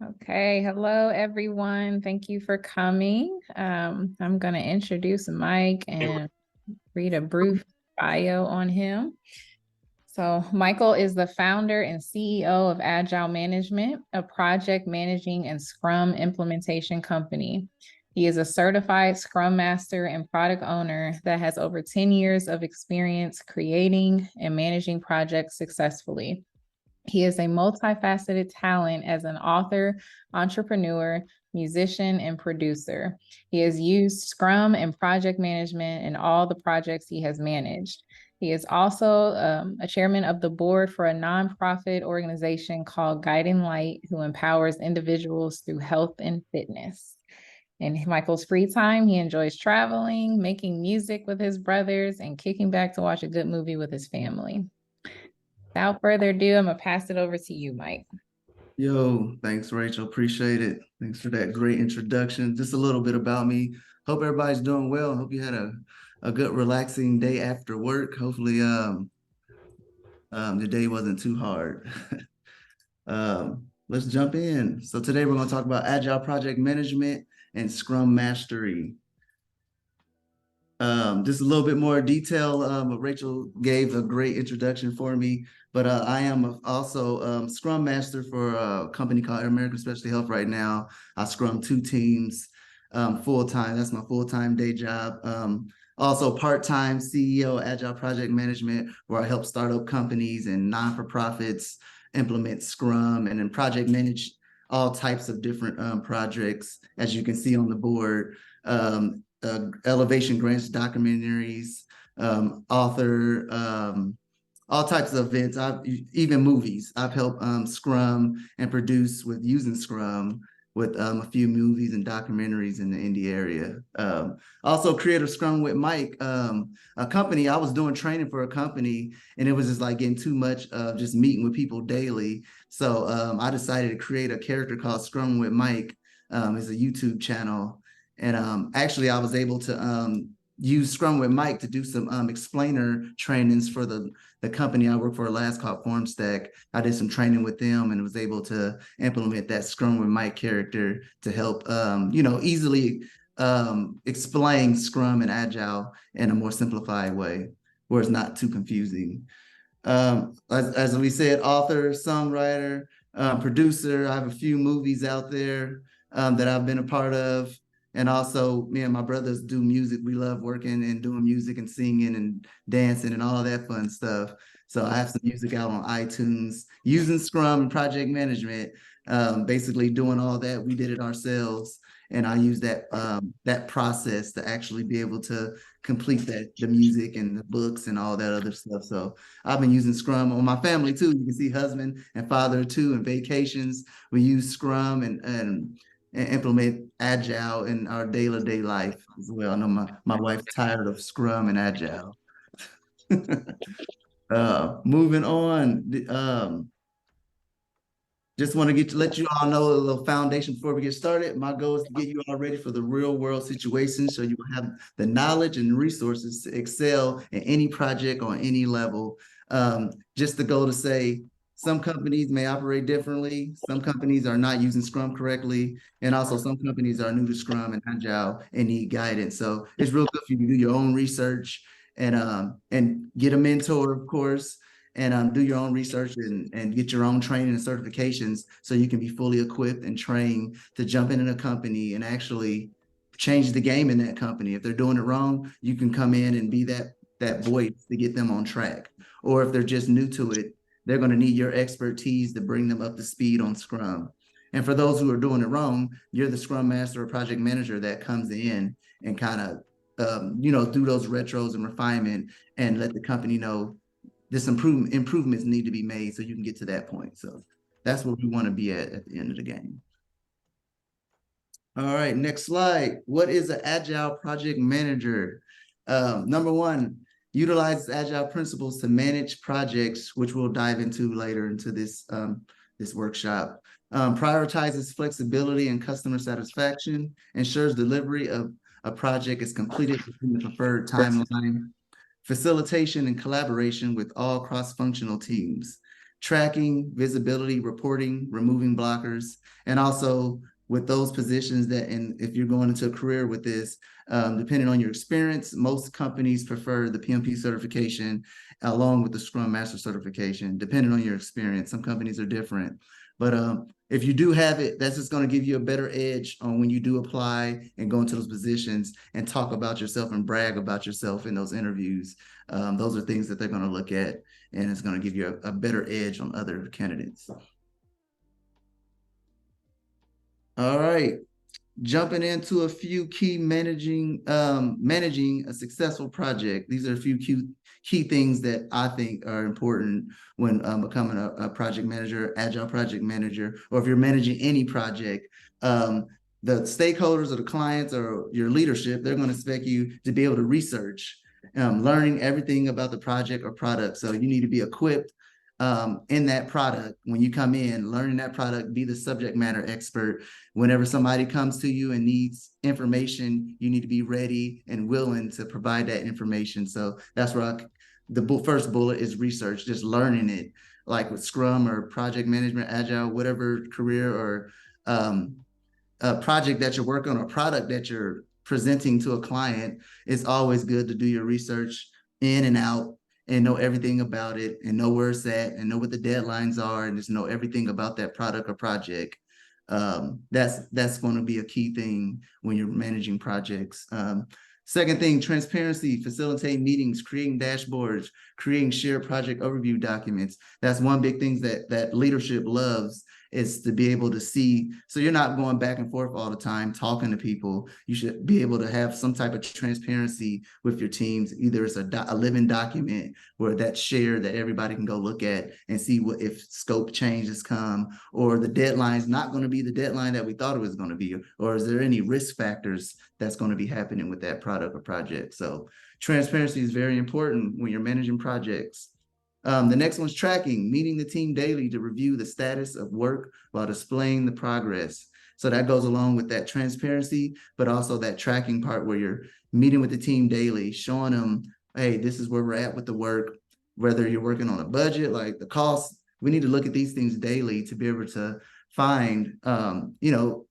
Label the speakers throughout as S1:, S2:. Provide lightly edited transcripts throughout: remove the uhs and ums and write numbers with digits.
S1: Okay, hello everyone. Thank you for coming. I'm going to introduce Mike and read a brief bio on him. So, Michael is the founder and CEO of Agile Management, a project managing and Scrum implementation company. He is a certified Scrum Master and product owner that has over 10 years of experience creating and managing projects successfully. He is a multifaceted talent as an author, entrepreneur, musician, and producer. He has used Scrum and project management in all the projects he has managed. He is also a chairman of the board for a nonprofit organization called Guiding Light, who empowers individuals through health and fitness. In Michael's free time, he enjoys traveling, making music with his brothers, and kicking back to watch a good movie with his family. Without further ado, I'm gonna pass it over to you, Mike.
S2: Yo, thanks, Rachel. Appreciate it. Thanks for that great introduction. Just a little bit about me. Hope everybody's doing well. Hope you had a good, relaxing day after work. Hopefully, the day wasn't too hard. Let's jump in. So today we're going to talk about Agile Project Management and Scrum Mastery. Just a little bit more detail. Rachel gave a great introduction for me, but I am also Scrum Master for a company called American Specialty Health right now. I scrum 2 teams full-time. That's my full-time day job. Also part-time CEO Agile Project Management, where I help startup companies and non-for-profits implement Scrum and then project manage all types of different projects, as you can see on the board. Elevation grants, documentaries, author, all types of events. Even movies. I've helped Scrum and produce with using Scrum with a few movies and documentaries in the Indy area. Also created Scrum with Mike, a company. I was doing training for a company, and it was just like getting too much of just meeting with people daily. So I decided to create a character called Scrum with Mike. It's a YouTube channel. And actually, I was able to use Scrum with Mike to do some explainer trainings for the company I work for last called FormStack. I did some training with them and was able to implement that Scrum with Mike character to help, easily explain Scrum and Agile in a more simplified way where it's not too confusing. As we said, author, songwriter, producer. I have a few movies out there that I've been a part of. And also, me and my brothers do music. We love working and doing music and singing and dancing and all that fun stuff. So I have some music out on iTunes using Scrum and project management, basically doing all that. We did it ourselves. And I use that process to actually be able to complete the music and the books and all that other stuff. So I've been using Scrum on my family too. You can see husband and father too, and vacations. We use Scrum and implement Agile in our day-to-day life as well. I know my wife's tired of Scrum and Agile. Moving on, just want to let you all know a little foundation before we get started. My goal is to get you all ready for the real world situations so you will have the knowledge and resources to excel in any project on any level. Just the goal to say, some companies may operate differently. Some companies are not using Scrum correctly. And also some companies are new to Scrum and Agile and need guidance. So it's real good for you to do your own research and get a mentor, of course, and do your own research and get your own training and certifications so you can be fully equipped and trained to jump in a company and actually change the game in that company. If they're doing it wrong, you can come in and be that voice to get them on track. Or if they're just new to it, they're going to need your expertise to bring them up to speed on Scrum. And for those who are doing it wrong, you're the Scrum Master or project manager that comes in and kind of do those retros and refinement and let the company know this improvements need to be made so you can get to that point. So that's where we want to be at the end of the game. All right, next slide. What is an Agile Project Manager? Number one, utilizes Agile principles to manage projects, which we'll dive into later into this workshop. Prioritizes flexibility and customer satisfaction, ensures delivery of a project is completed within the preferred timeline, facilitation and collaboration with all cross-functional teams, tracking, visibility, reporting, removing blockers, and also with those positions that, and if you're going into a career with this, depending on your experience, most companies prefer the PMP certification along with the Scrum Master certification, depending on your experience. Some companies are different, but if you do have it, that's just going to give you a better edge on when you do apply and go into those positions and talk about yourself and brag about yourself in those interviews. Those are things that they're going to look at, and it's going to give you a better edge on other candidates. All right, jumping into a few key managing a successful project. These are a few key things that I think are important when becoming a project manager, agile project manager, or if you're managing any project. The stakeholders or the clients or your leadership, they're going to expect you to be able to research, learning everything about the project or product. So you need to be equipped in that product when you come in, learning that product, be the subject matter expert. Whenever somebody comes to you and needs information, you need to be ready and willing to provide that information. So that's where the first bullet is research, just learning it, like with Scrum or project management, Agile, whatever career or a project that you're working on, a product that you're presenting to a client. It's always good to do your research in and out and know everything about it and know where it's at and know what the deadlines are and just know everything about that product or project. That's going to be a key thing when you're managing projects. Second thing, transparency, facilitating meetings, creating dashboards, creating shared project overview documents. That's one big thing that leadership loves, is to be able to see. So you're not going back and forth all the time talking to people. You should be able to have some type of transparency with your teams. Either it's a living document where that's shared that everybody can go look at and see what if scope changes come, or the deadline's not going to be the deadline that we thought it was going to be, or is there any risk factors that's going to be happening with that product or project. So transparency is very important when you're managing projects. The next one's tracking, meeting the team daily to review the status of work while displaying the progress. So that goes along with that transparency, but also that tracking part where you're meeting with the team daily, showing them, hey, this is where we're at with the work, whether you're working on a budget, like the cost. We need to look at these things daily to be able to find,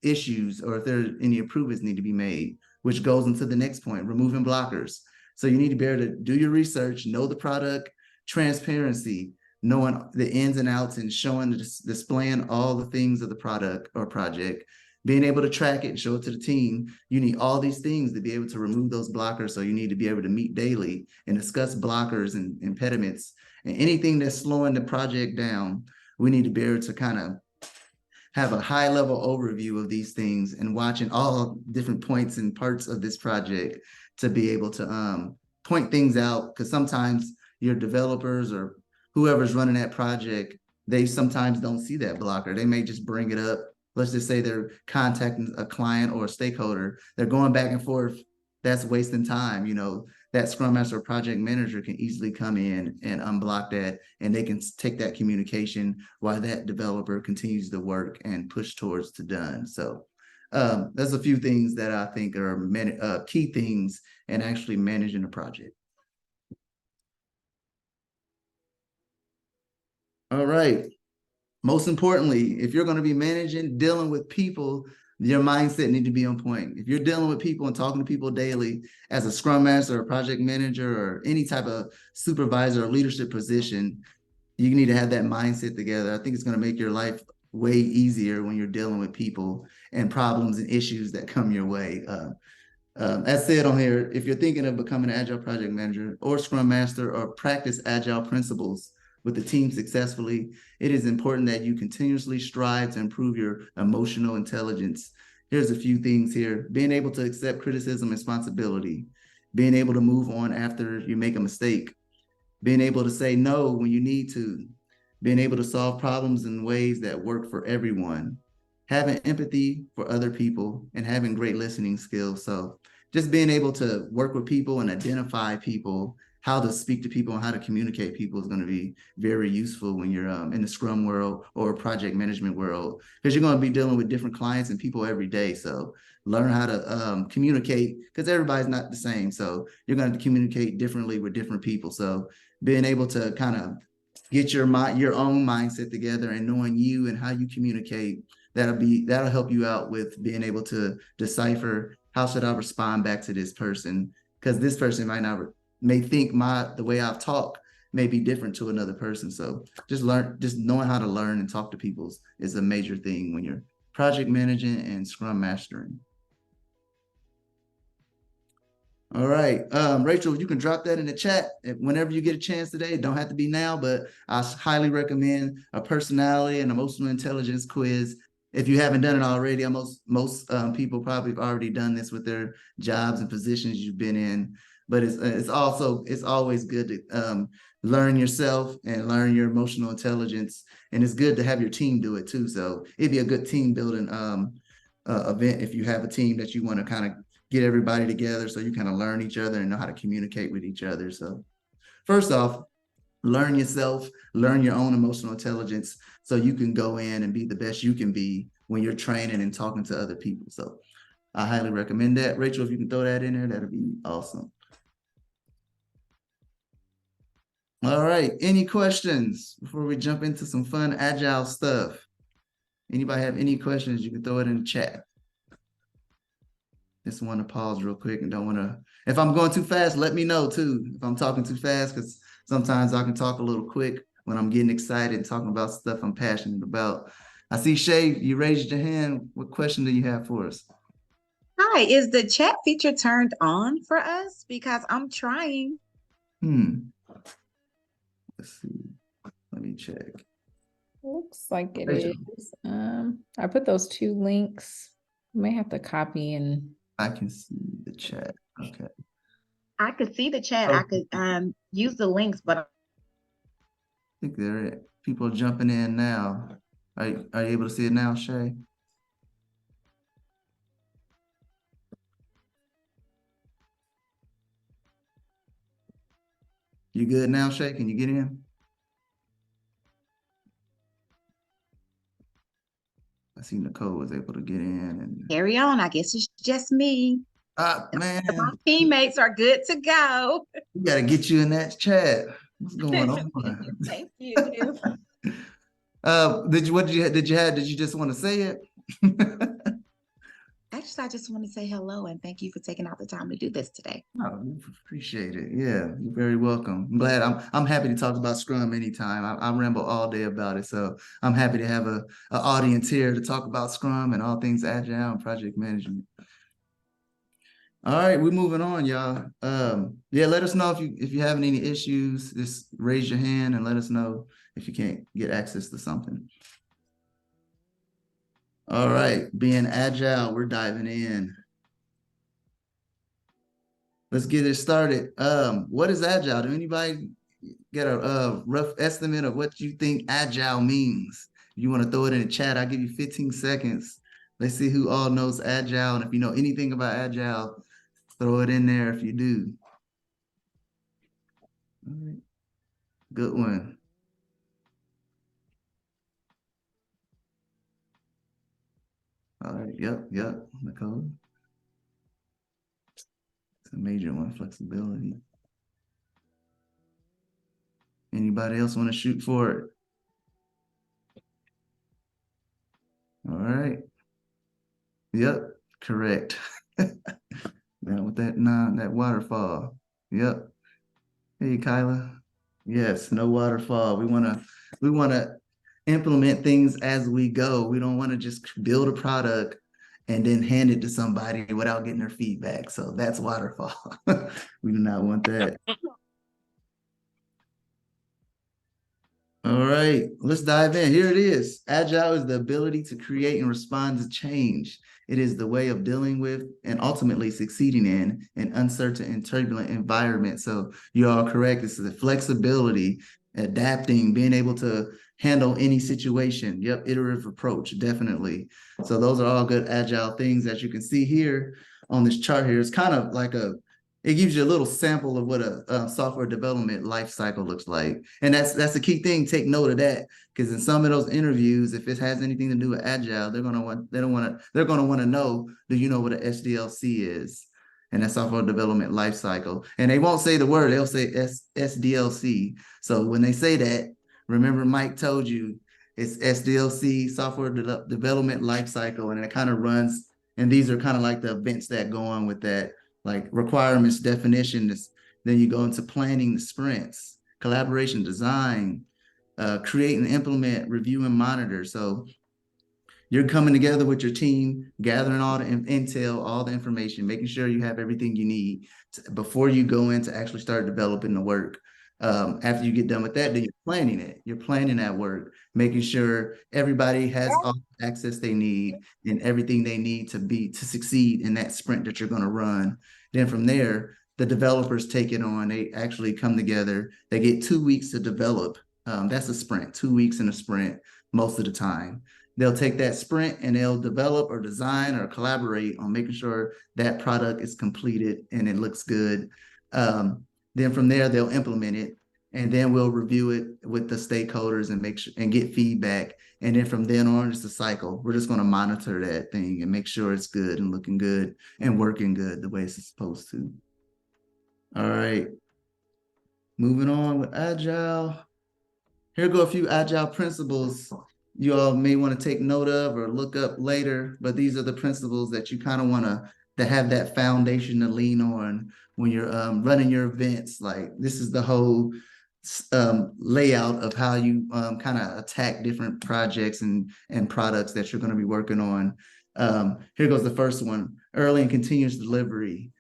S2: issues, or if there any improvements need to be made, which goes into the next point, removing blockers. So you need to be able to do your research, know the product, transparency, knowing the ins and outs and showing, displaying all the things of the product or project, being able to track it and show it to the team. You need all these things to be able to remove those blockers. So you need to be able to meet daily and discuss blockers and impediments and anything that's slowing the project down. We need to be able to kind of have a high level overview of these things and watching all different points and parts of this project to be able to point things out, because sometimes your developers or whoever's running that project, they sometimes don't see that blocker. They may just bring it up. Let's just say they're contacting a client or a stakeholder. They're going back and forth. That's wasting time. That Scrum Master or project manager can easily come in and unblock that, and they can take that communication while that developer continues to work and push towards to done. So there's a few things that I think are key things in actually managing a project. All right. Most importantly, if you're going to be dealing with people, your mindset need to be on point. If you're dealing with people and talking to people daily as a Scrum Master or project manager or any type of supervisor or leadership position, you need to have that mindset together. I think it's going to make your life way easier when you're dealing with people and problems and issues that come your way. As said on here, if you're thinking of becoming an Agile Project Manager or Scrum Master or practice Agile principles with the team successfully, it is important that you continuously strive to improve your emotional intelligence. Here's a few things here: being able to accept criticism and responsibility, being able to move on after you make a mistake, being able to say no when you need to, being able to solve problems in ways that work for everyone, having empathy for other people, and having great listening skills. So just being able to work with people and identify people, how to speak to people and how to communicate people is going to be very useful when you're in the Scrum world or project management world, because you're going to be dealing with different clients and people every day. So learn how to communicate, because everybody's not the same. So you're going to communicate differently with different people. So being able to kind of get your own mindset together, and knowing you and how you communicate, that'll help you out with being able to decipher, how should I respond back to this person, because this person may think the way I've talked may be different to another person. So just knowing how to learn and talk to people is a major thing when you're project managing and Scrum mastering. All right, Rachel, you can drop that in the chat whenever you get a chance today. It don't have to be now, but I highly recommend a personality and emotional intelligence quiz. If you haven't done it already, most people probably have already done this with their jobs and positions you've been in. But it's always good to learn yourself and learn your emotional intelligence, and it's good to have your team do it too. So it'd be a good team building event if you have a team that you want to kind of get everybody together so you kind of learn each other and know how to communicate with each other. So first off, learn yourself, learn your own emotional intelligence so you can go in and be the best you can be when you're training and talking to other people. So I highly recommend that. Rachel, if you can throw that in there, that'd be awesome. All right, any questions before we jump into some fun Agile stuff? Anybody have any questions, you can throw it in the chat. Just want to pause real quick and don't want to, if I'm going too fast, let me know too. If I'm talking too fast, because sometimes I can talk a little quick when I'm getting excited and talking about stuff I'm passionate about. I see Shay, you raised your hand. What question do you have for us?
S3: Hi, is the chat feature turned on for us? Because I'm trying.
S2: Let's see. Let me check.
S1: Looks like it is. I put those 2 links. You may have to copy and
S2: I can see the chat. Okay.
S3: I could see the chat. I could use the links, but
S2: I think people are jumping in now. Are you able to see it now, Shay? You good now, Shay? Can you get in? I see Nicole was able to get in and
S3: carry on. I guess it's just me.
S2: Man,
S3: my teammates are good to go.
S2: We got to get you in that chat. What's going on?
S3: Thank you.
S2: Did you just want to say it?
S3: Actually, I just want to say hello and thank you for taking out the time to do this today.
S2: Oh, appreciate it. Yeah, you're very welcome. I'm glad. I'm happy to talk about Scrum anytime. I ramble all day about it, so I'm happy to have a audience here to talk about Scrum and all things Agile and project management. All right, we're moving on, y'all. Yeah, let us know if you having any issues. Just raise your hand and let us know if you can't get access to something. All right, being agile, we're diving in. Let's get it started. What is agile? Do anybody get a rough estimate of what you think agile means? If you want to throw it in the chat, I'll give you 15 seconds. Let's see who all knows agile. And if you know anything about agile, throw it in there if you do. All right. Good one. All right, yep, Nicole. It's a major one, flexibility. Anybody else want to shoot for it? All right. Yep, correct. Now with that waterfall. Yep. Hey, Kyla. Yes, no waterfall. We wanna implement things as we go. We don't want to just build a product and then hand it to somebody without getting their feedback. So that's waterfall. We do not want that. All right, let's dive in. Here it is. Agile is the ability to create and respond to change. It is the way of dealing with and ultimately succeeding in an uncertain and turbulent environment. So you are correct. This is the flexibility, adapting, being able to handle any situation. Yep, iterative approach, definitely. So those are all good agile things that you can see here on this chart here. It's kind of like it gives you a little sample of what a software development life cycle looks like. And that's the key thing. Take note of that, because in some of those interviews, if it has anything to do with agile, they're gonna want to know, do you know what an SDLC is? And that's software development life cycle. And they won't say the word, they'll say SDLC. So when they say that, Remember, Mike told you it's SDLC, software development lifecycle, and it kind of runs. And these are kind of like the events that go on with that, like requirements, definition. Then you go into planning the sprints, collaboration, design, create and implement, review and monitor. So you're coming together with your team, gathering all the intel, all the information, making sure you have everything you need before you go in to actually start developing the work. After you get done with that, then you're planning it. You're planning that work, making sure everybody has all the access they need and everything they need to succeed in that sprint that you're going to run. Then from there, the developers take it on. They actually come together. They get 2 weeks to develop. That's a sprint, 2 weeks in a sprint most of the time. They'll take that sprint and they'll develop or design or collaborate on making sure that product is completed and it looks good. Then from there, they'll implement it, and then we'll review it with the stakeholders and make sure and get feedback. And then from then on, it's a cycle. We're just going to monitor that thing and make sure it's good and looking good and working good the way it's supposed to. All right. Moving on with Agile. Here go a few Agile principles you all may want to take note of or look up later, but these are the principles that you kind of want to have that foundation to lean on when you're running your events. Like this is the whole layout of how you kind of attack different projects and products that you're going to be working on. Here goes the first one: early and continuous delivery,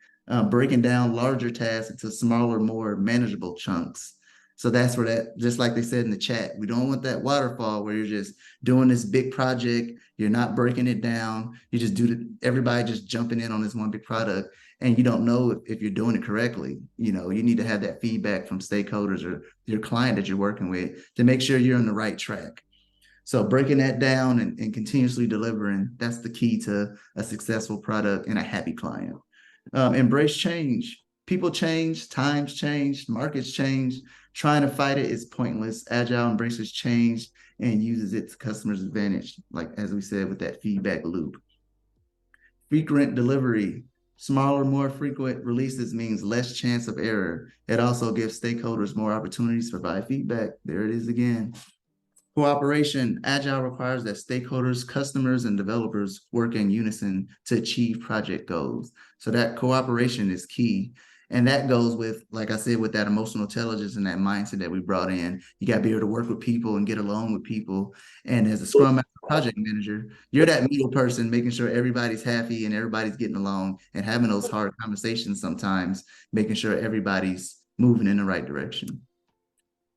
S2: breaking down larger tasks into smaller, more manageable chunks. So that's where that, just like they said in the chat, we don't want that waterfall where you're just doing this big project. You're not breaking it down. You just everybody just jumping in on this one big product, and you don't know if you're doing it correctly. You need to have that feedback from stakeholders or your client that you're working with to make sure you're on the right track. So breaking that down and continuously delivering, that's the key to a successful product and a happy client. Embrace change. People change, times change, markets change. Trying to fight it is pointless. Agile embraces change and uses it to customers' advantage, like as we said with that feedback loop. Frequent delivery. Smaller, more frequent releases means less chance of error. It also gives stakeholders more opportunities to provide feedback. There it is again. Cooperation. Agile requires that stakeholders, customers, and developers work in unison to achieve project goals. So that cooperation is key. And that goes with, like I said, with that emotional intelligence and that mindset that we brought in. You got to be able to work with people and get along with people. And as a Scrum Master project manager, you're that middle person, making sure everybody's happy and everybody's getting along and having those hard conversations sometimes, making sure everybody's moving in the right direction.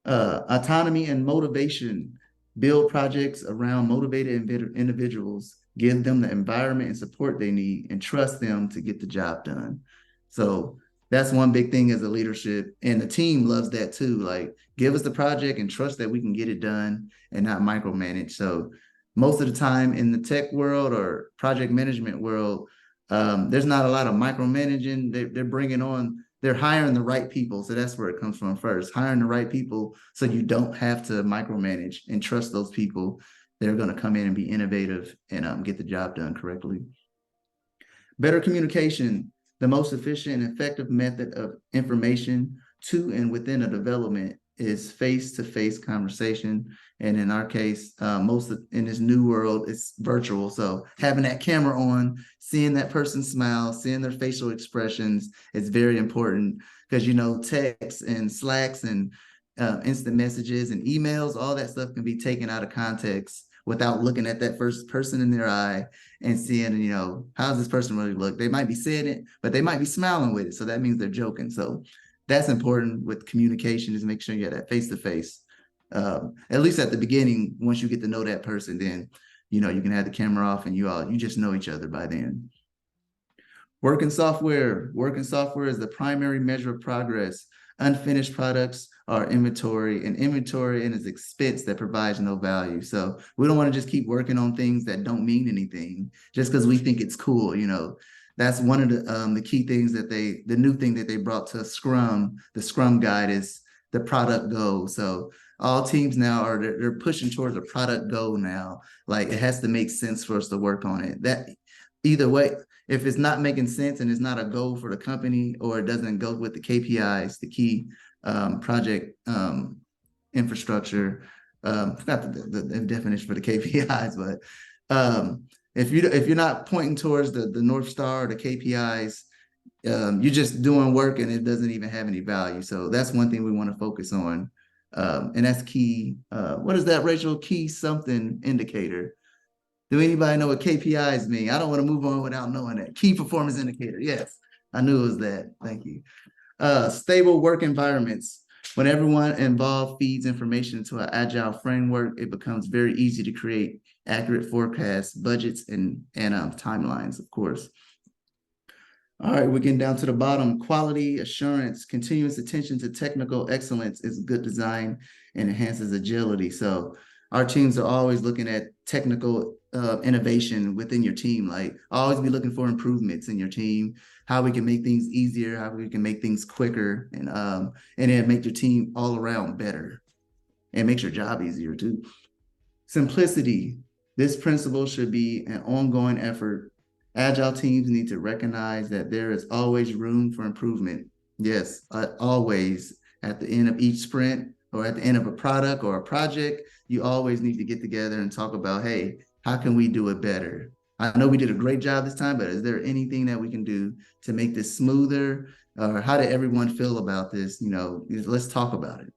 S2: Autonomy and motivation. Build projects around motivated individuals, give them the environment and support they need, and trust them to get the job done. So that's one big thing as a leadership, and the team loves that too. Like, give us the project and trust that we can get it done and not micromanage. So most of the time in the tech world or project management world, there's not a lot of micromanaging. They're hiring the right people. So that's where it comes from first, hiring the right people so you don't have to micromanage and trust those people. They're going to come in and be innovative and get the job done correctly. Better communication. The most efficient and effective method of information to and within a development is face-to-face conversation. And in our case, in this new world, it's virtual. So having that camera on, seeing that person smile, seeing their facial expressions is very important because, texts and Slacks and instant messages and emails, all that stuff can be taken out of context without looking at that first person in their eye and seeing, how does this person really look? They might be saying it, but they might be smiling with it. So that means they're joking. So that's important with communication, is make sure you have that face-to-face. At least at the beginning, once you get to know that person, then, you can have the camera off and you just know each other by then. Work in software. Work in software is the primary measure of progress. Unfinished products are inventory, and inventory is expense that provides no value. So we don't want to just keep working on things that don't mean anything just because we think it's cool. That's one of the key things the new thing that they brought to Scrum, the Scrum guide, is the product goal. So all teams now they're pushing towards a product goal now. Like, it has to make sense for us to work on it. That either way, if it's not making sense and it's not a goal for the company, or it doesn't go with the KPIs, the key project infrastructure, Forgot the definition for the KPIs, but if you're not pointing towards the North Star or the KPIs, you're just doing work and it doesn't even have any value. So that's one thing we want to focus on. And that's key. What is that, Rachel? Key something indicator. Do anybody know what KPIs mean? I don't want to move on without knowing that. Key performance indicator. Yes, I knew it was that. Thank you. Stable work environments. When everyone involved feeds information into an agile framework, it becomes very easy to create accurate forecasts, budgets, and timelines, of course. All right, we're getting down to the bottom. Quality assurance, continuous attention to technical excellence is good design and enhances agility. So our teams are always looking at technical innovation within your team. Like always be looking for improvements in your team, how we can make things easier, how we can make things quicker, and then make your team all around better and makes your job easier too. Simplicity. This principle should be an ongoing effort. Agile teams need to recognize that there is always room for improvement. Yes, always at the end of each sprint or at the end of a product or a project, you always need to get together and talk about, hey, how can we do it better? I know we did a great job this time, but is there anything that we can do to make this smoother? Or how did everyone feel about this? Let's talk about it.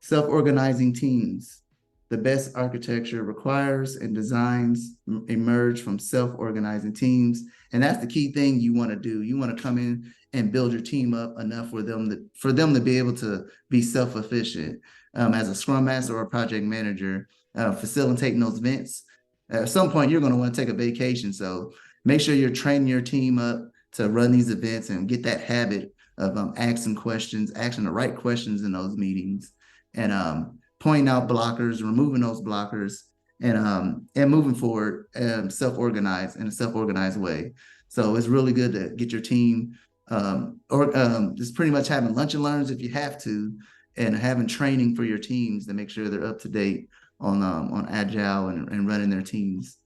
S2: Self-organizing teams. The best architecture requires and designs emerge from self-organizing teams. And that's the key thing you want to do. You want to come in and build your team up enough for them to be able to be self-efficient. As a Scrum Master or a project manager, facilitating those events. At some point, you're going to want to take a vacation. So make sure you're training your team up to run these events and get that habit of asking the right questions in those meetings. And pointing out blockers, removing those blockers, and moving forward self-organized in a self-organized way. So it's really good to get your team just pretty much having lunch and learns if you have to, and having training for your teams to make sure they're up to date on Agile and running their teams.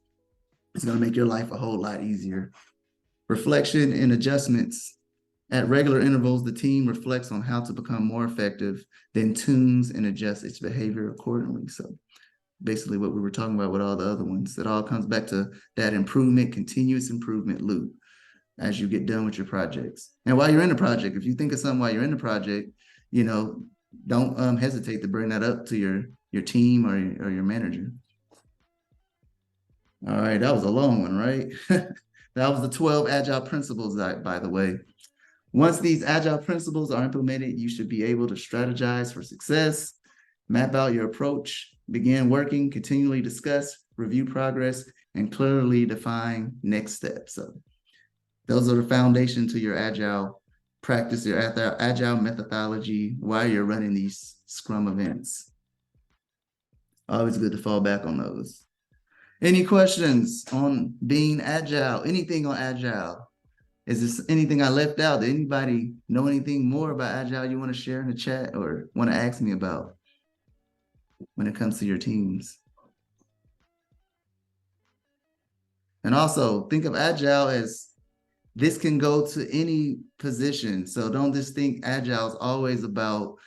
S2: It's going to make your life a whole lot easier. Reflection and adjustments. At regular intervals, the team reflects on how to become more effective, then tunes and adjusts its behavior accordingly. So basically what we were talking about with all the other ones, it all comes back to that continuous improvement loop as you get done with your projects. And while you're in the project, if you think of something while you're in the project, don't hesitate to bring that up to your team or your manager. All right, that was a long one, right? That was the 12 Agile principles, by the way. Once these Agile principles are implemented, you should be able to strategize for success, map out your approach, begin working, continually discuss, review progress, and clearly define next steps. So those are the foundation to your Agile practice, your Agile methodology while you're running these Scrum events. Always good to fall back on those. Any questions on being Agile? Anything on Agile? Is there anything I left out? Did anybody know anything more about Agile you want to share in the chat or want to ask me about when it comes to your teams? And also think of Agile as this can go to any position. So don't just think Agile is always about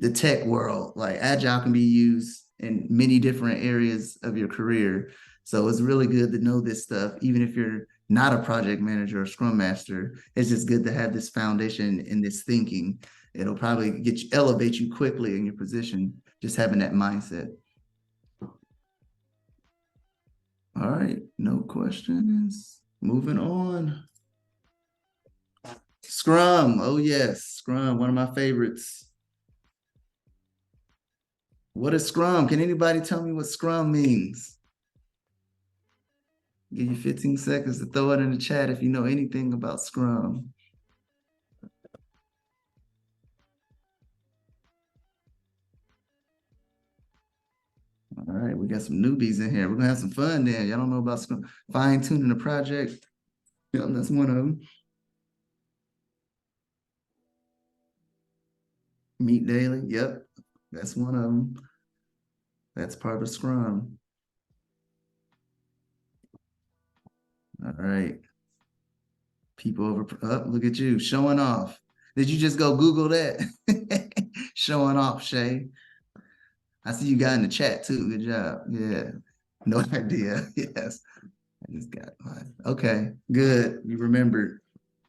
S2: the tech world. Like Agile can be used in many different areas of your career. So it's really good to know this stuff, even if you're not a project manager or Scrum Master. It's just good to have this foundation in this thinking. It'll probably elevate you quickly in your position, just having that mindset. All right, no questions. Moving on. Scrum, oh yes, Scrum, one of my favorites. What is Scrum? Can anybody tell me what Scrum means? Give you 15 seconds to throw it in the chat if you know anything about Scrum. All right, we got some newbies in here. We're gonna have some fun then. Y'all don't know about Scrum. Fine-tuning the project. Yep, that's one of them. Meet daily. Yep, that's one of them. That's part of Scrum. All right. People over, look at you, showing off. Did you just go Google that? Showing off, Shay. I see you got in the chat too. Good job. Yeah. No idea. Yes. I just got mine. Okay, good. You remembered.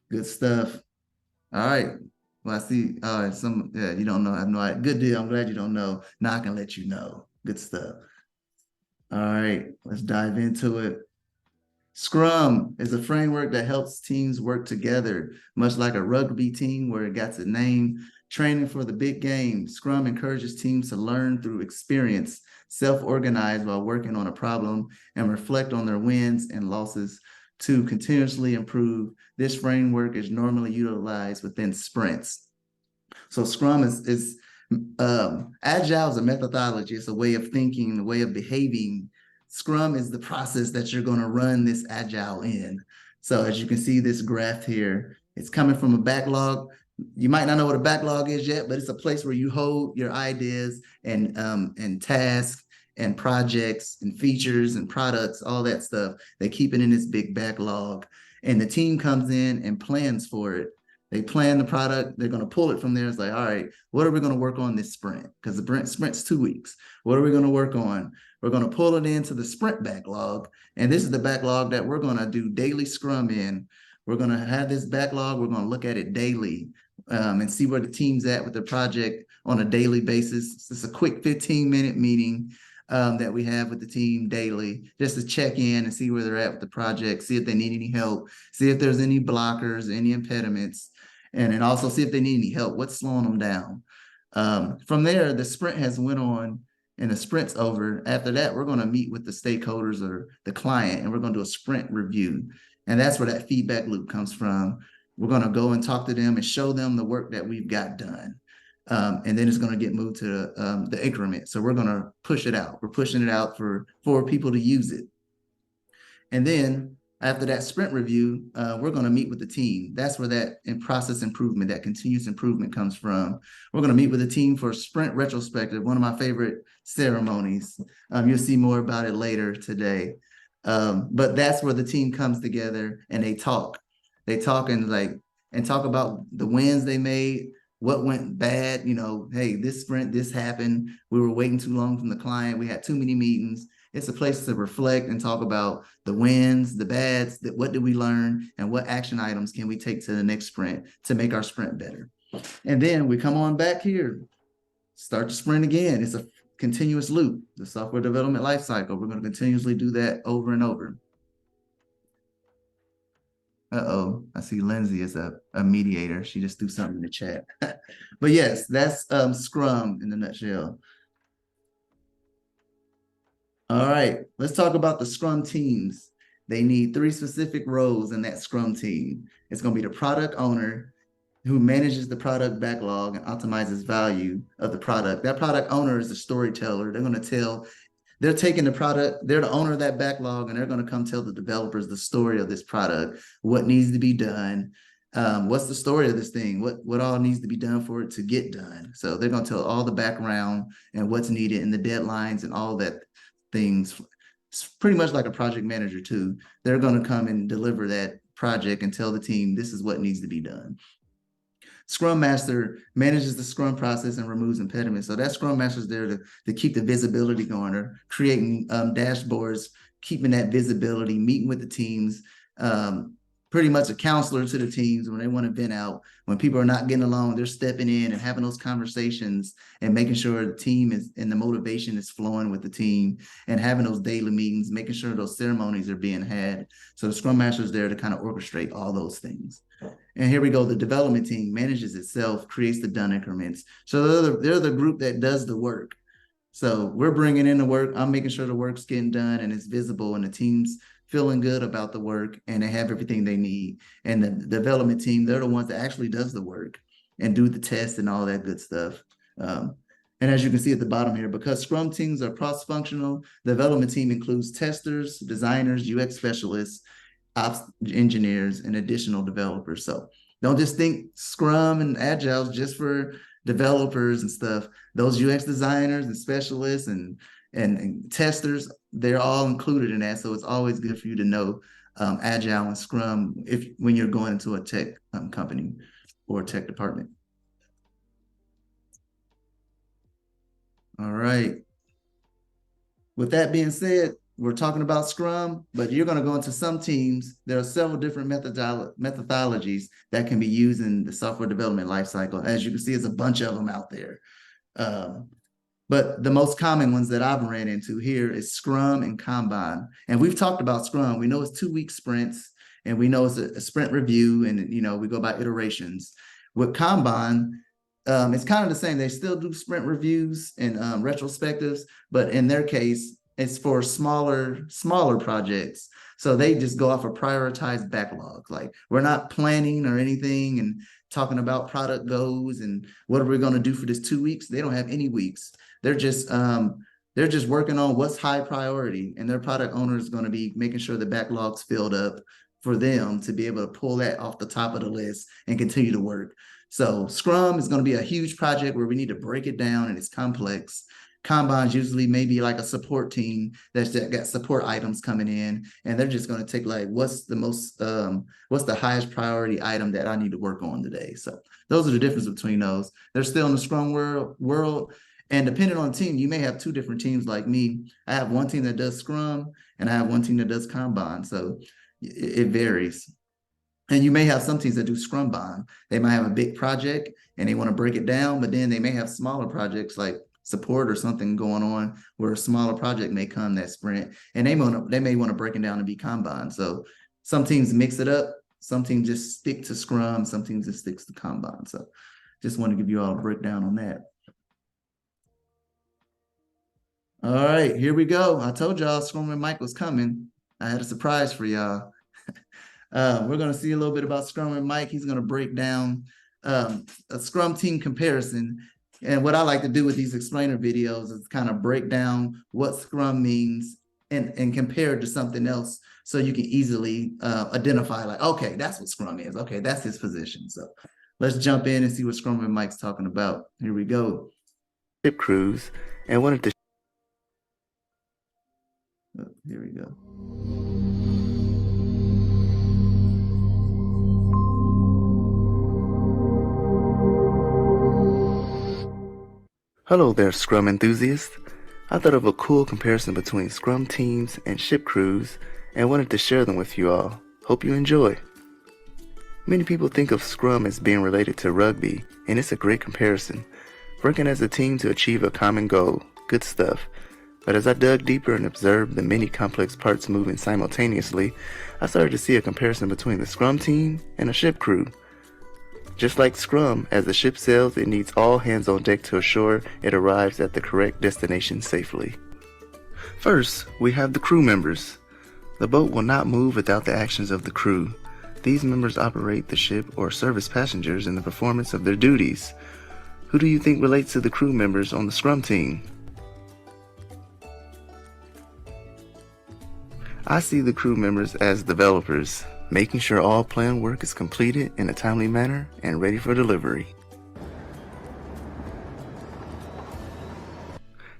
S2: Good stuff. All right. Well, I see. Yeah, you don't know. I have no idea. Good deal. I'm glad you don't know. Now I can let you know. Good stuff. All right, let's dive into it. Scrum is a framework that helps teams work together, much like a rugby team where it got its name. Training for the big game. Scrum encourages teams to learn through experience, self-organize while working on a problem, and reflect on their wins and losses to continuously improve. This framework is normally utilized within sprints. So Scrum is Agile is a methodology. It's a way of thinking, a way of behaving. Scrum is the process that you're going to run this Agile in. So as you can see this graph here, it's coming from a backlog. You might not know what a backlog is yet, but it's a place where you hold your ideas and tasks and projects and features and products, all that stuff. They keep it in this big backlog. And the team comes in and plans for it. They plan the product. They're going to pull it from there. It's like, all right, what are we going to work on this sprint? Because the sprint's 2 weeks. What are we going to work on? We're going to pull it into the sprint backlog. And this is the backlog that we're going to do daily Scrum in. We're going to have this backlog. We're going to look at it daily and see where the team's at with the project on a daily basis. It's a quick 15-minute meeting that we have with the team daily, just to check in and see where they're at with the project, see if they need any help, see if there's any blockers, any impediments, and then also see if they need any help, what's slowing them down. From there, the sprint has went on and the sprint's over. After that, we're going to meet with the stakeholders or the client, and we're going to do a sprint review. And that's where that feedback loop comes from. We're going to go and talk to them and show them the work that we've got done. And then it's going to get moved to the increment. So we're going to push it out. We're pushing it out for people to use it. And then after that sprint review, we're going to meet with the team. That's where that process improvement, that continuous improvement comes from. We're going to meet with the team for a sprint retrospective, one of my favorite ceremonies. You'll see more about it later today. But that's where the team comes together and they talk. They talk and talk about the wins they made, what went bad. Hey, this sprint, this happened. We were waiting too long from the client. We had too many meetings. It's a place to reflect and talk about the wins, the bads, what did we learn, and what action items can we take to the next sprint to make our sprint better. And then we come on back here, start the sprint again. It's a continuous loop, the software development lifecycle. We're going to continuously do that over and over. I see Lindsay is a mediator. She just threw something in the chat. But yes, that's Scrum in a nutshell. All right, let's talk about the Scrum teams. They need 3 specific roles in that Scrum team. It's going to be the product owner who manages the product backlog and optimizes value of the product. That product owner is the storyteller. They're taking the product, they're the owner of that backlog, and they're going to come tell the developers the story of this product, what needs to be done, what's the story of this thing, what all needs to be done for it to get done. So they're going to tell all the background and what's needed and the deadlines and all that things. It's pretty much like a project manager too. They're going to come and deliver that project and tell the team this is what needs to be done. Scrum Master manages the Scrum process and removes impediments. So that Scrum Master is there to keep the visibility going, or creating dashboards, keeping that visibility, meeting with the teams, pretty much a counselor to the teams when they want to vent out. When people are not getting along, they're stepping in and having those conversations and making sure the team is and the motivation is flowing with the team, and having those daily meetings, making sure those ceremonies are being had. So the Scrum Master is there to kind of orchestrate all those things. And here we go. The development team manages itself, creates the done increments. So they're the group that does the work. So we're bringing in the work. I'm making sure the work's getting done and it's visible, and the team's feeling good about the work and they have everything they need. And the development team, they're the ones that actually does the work and do the tests and all that good stuff. And as you can see at the bottom here, because Scrum teams are cross-functional, the development team includes testers, designers, UX specialists, ops engineers, and additional developers. So don't just think Scrum and Agile is just for developers and stuff. Those UX designers and specialists and testers, they're all included in that. So it's always good for you to know Agile and Scrum when you're going into a tech company or tech department. All right. With that being said, we're talking about Scrum, but you're going to go into some teams. There are several different methodologies that can be used in the software development lifecycle. As you can see, there's a bunch of them out there. But the most common ones that I've ran into here is Scrum and Kanban. And we've talked about Scrum. We know it's 2-week sprints, and we know it's a sprint review, and we go by iterations. With Kanban, it's kind of the same. They still do sprint reviews and retrospectives, but in their case, it's for smaller projects. So they just go off a prioritized backlog. Like, we're not planning or anything and talking about product goals and what are we going to do for this 2 weeks. They don't have any weeks. They're just working on what's high priority, and their product owner is going to be making sure the backlog's filled up for them to be able to pull that off the top of the list and continue to work. So Scrum is going to be a huge project where we need to break it down, and it's complex. Kanban's usually maybe like a support team that's got support items coming in, and they're just going to take like, what's the highest priority item that I need to work on today. So those are the difference between those. They're still in the Scrum world. And depending on the team, you may have 2 different teams like me. I have one team that does Scrum, and I have one team that does Kanban. So it varies. And you may have some teams that do Scrumban. They might have a big project and they want to break it down, but then they may have smaller projects like support or something going on where a smaller project may come that sprint, and they may want to break it down and be Kanban. So some teams mix it up. Some teams just stick to Scrum. Some teams just sticks to Kanban. So just want to give you all a breakdown on that. All right, here we go. I told y'all Scrum and Mike was coming. I had a surprise for y'all. We're going to see a little bit about Scrum and Mike. He's going to break down a Scrum team comparison. And what I like to do with these explainer videos is kind of break down what Scrum means and compare it to something else, so you can easily identify, like, okay, that's what Scrum is. Okay, that's his position. So let's jump in and see what Scrum and Mike's talking about. Here we go.
S4: Ship crews and wanted to.
S2: Here we go.
S4: Hello there, Scrum enthusiasts. I thought of a cool comparison between Scrum teams and ship crews and wanted to share them with you all. Hope you enjoy. Many people think of Scrum as being related to rugby, and it's a great comparison. Working as a team to achieve a common goal. Good stuff. But as I dug deeper and observed the many complex parts moving simultaneously, I started to see a comparison between the Scrum team and a ship crew. Just like Scrum, as the ship sails, it needs all hands on deck to assure it arrives at the correct destination safely. First, we have the crew members. The boat will not move without the actions of the crew. These members operate the ship or service passengers in the performance of their duties. Who do you think relates to the crew members on the Scrum team? I see the crew members as developers, making sure all planned work is completed in a timely manner and ready for delivery.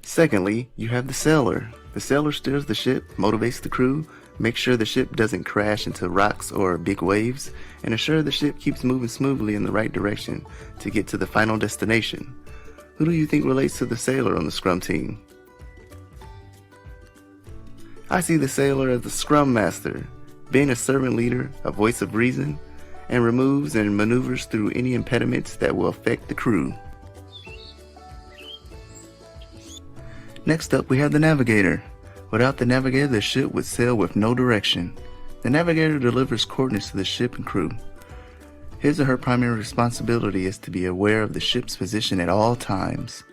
S4: Secondly, you have the sailor. The sailor steers the ship, motivates the crew, makes sure the ship doesn't crash into rocks or big waves, and ensure the ship keeps moving smoothly in the right direction to get to the final destination. Who do you think relates to the sailor on the Scrum team? I see the sailor as the Scrum Master, being a servant leader, a voice of reason, and removes and maneuvers through any impediments that will affect the crew. Next up, we have the navigator. Without the navigator, the ship would sail with no direction. The navigator delivers coordinates to the ship and crew. His or her primary responsibility is to be aware of the ship's position at all times.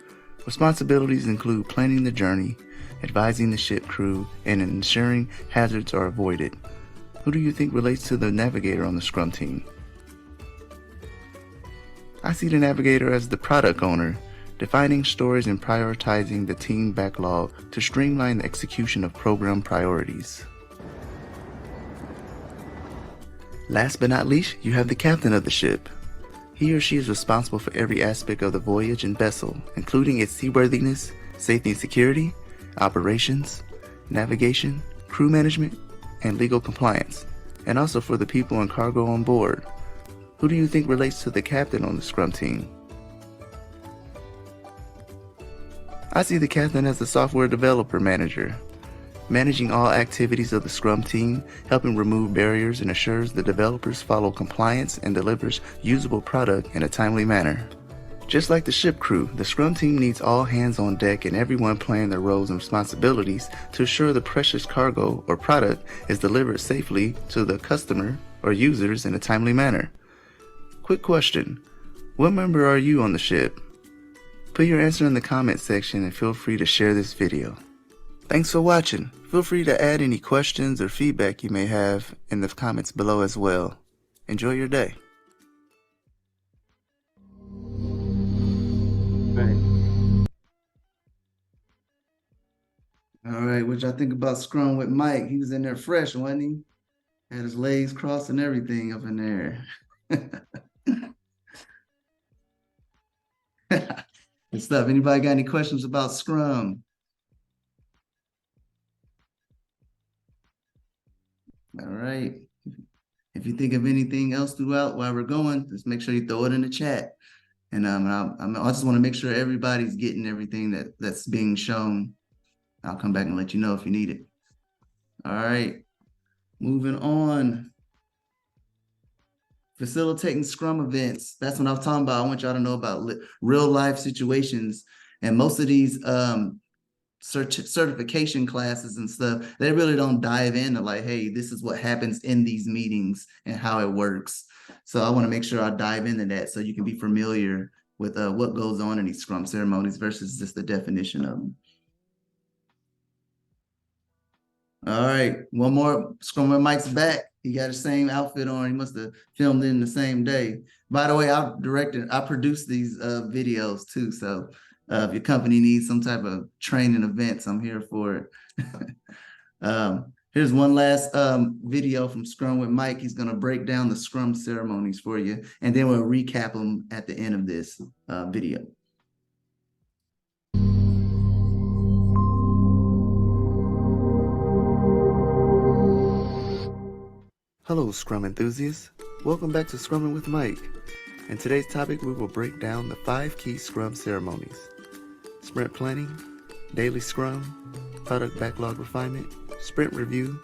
S4: Responsibilities include planning the journey, advising the ship crew, and ensuring hazards are avoided. Who do you think relates to the navigator on the Scrum team? I see the navigator as the product owner, defining stories and prioritizing the team backlog to streamline the execution of program priorities. Last but not least, you have the captain of the ship. He or she is responsible for every aspect of the voyage and vessel, including its seaworthiness, safety and security, operations, navigation, crew management, and legal compliance, and also for the people and cargo on board. Who do you think relates to the captain on the Scrum team? I see the captain as the software developer manager, managing all activities of the Scrum team, helping remove barriers and assures the developers follow compliance and delivers usable product in a timely manner. Just like the ship crew, the Scrum team needs all hands on deck and everyone playing their roles and responsibilities to assure the precious cargo or product is delivered safely to the customer or users in a timely manner. Quick question, what member are you on the ship? Put your answer in the comment section and feel free to share this video. Thanks for watching. Feel free to add any questions or feedback you may have in the comments below as well. Enjoy your day.
S2: All right, what y'all think about Scrum with Mike? He was in there fresh, wasn't he? Had his legs crossed and everything up in there. Good stuff. Anybody got any questions about Scrum? All right. If you think of anything else throughout while we're going, just make sure you throw it in the chat. And I just want to make sure everybody's getting everything that's being shown. I'll come back and let you know if you need it. All right. Moving on. Facilitating Scrum events. That's what I'm talking about. I want y'all to know about real life situations. And most of these certification classes and stuff, they really don't dive into like, hey, this is what happens in these meetings and how it works. So I want to make sure I dive into that so you can be familiar with what goes on in these Scrum ceremonies versus just the definition of them. All right, one more. Scrum with Mike's back. He got the same outfit on. He must have filmed it in the same day. By the way, I produced these videos too. So if your company needs some type of training events, I'm here for it. Here's one last video from Scrum with Mike. He's going to break down the Scrum ceremonies for you, and then we'll recap them at the end of this video.
S4: Hello Scrum enthusiasts, welcome back to Scrumming with Mike. In today's topic we will break down the 5 key Scrum ceremonies: Sprint Planning, Daily Scrum, Product Backlog Refinement, Sprint Review,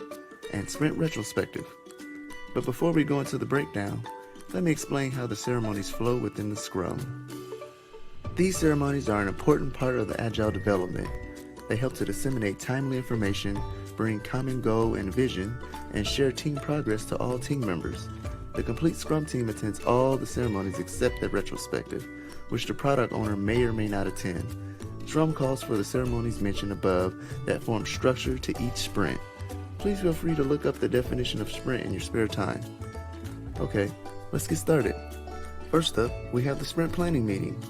S4: and Sprint Retrospective. But before we go into the breakdown, let me explain how the ceremonies flow within the Scrum. These ceremonies are an important part of the Agile development. They help to disseminate timely information, bring common goal and vision, and share team progress to all team members. The complete Scrum team attends all the ceremonies except the retrospective, which the product owner may or may not attend. Scrum calls for the ceremonies mentioned above that form structure to each sprint. Please feel free to look up the definition of sprint in your spare time. Okay, let's get started. First up, we have the sprint planning meeting.